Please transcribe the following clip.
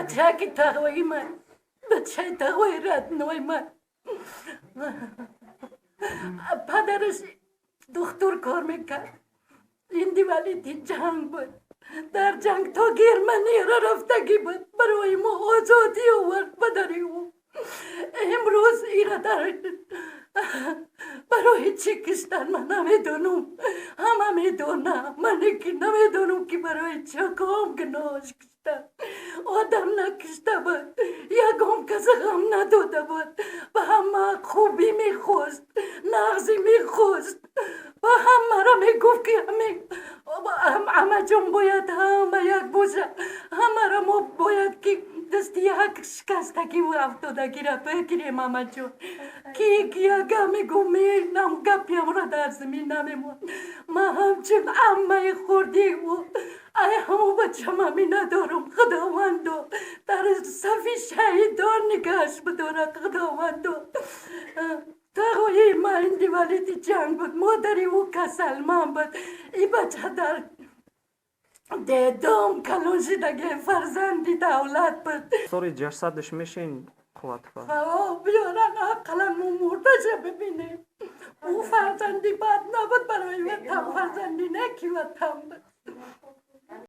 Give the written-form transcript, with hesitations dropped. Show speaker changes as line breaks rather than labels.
بچه که تقوی من بچه تقوی ردنوی من پدرش دکتر کار میکرد این ولی جنگ بود در جنگ تا گرمنی را رفتگی بود برای ما آزادی آورد پدری او امروز ایرا در برای چی کشتن من نمیدونم همه میدونم من که نمیدونم که برای چه کام گناهش کشتن آدم نکشته بود یکم کس غم نداده بود به همه خوبی میخواست نغزی میخواست و همه را میگفت که همه جون باید همه یک باشه همه را ما باید که دستی یک شکستگی و افتادگی را بگیریم همه جون که یک میگو نم گپیم را در زمین نمیمون من همچون امه خوردی و ای همو بچه ممی ندارم خداوندو در صفی شهیدان نگهش بدارد خداوندو تقوی من این دیوالی جنگ بود مادری او کسل من بود ای بچه در دام کلون شدگی فرزندی دولت بود
سوری جسدش میشین قوت
بیارن اقلا مردش ببینیم او فرزندی بد نبود برای وطن فرزندی نکی وطن بود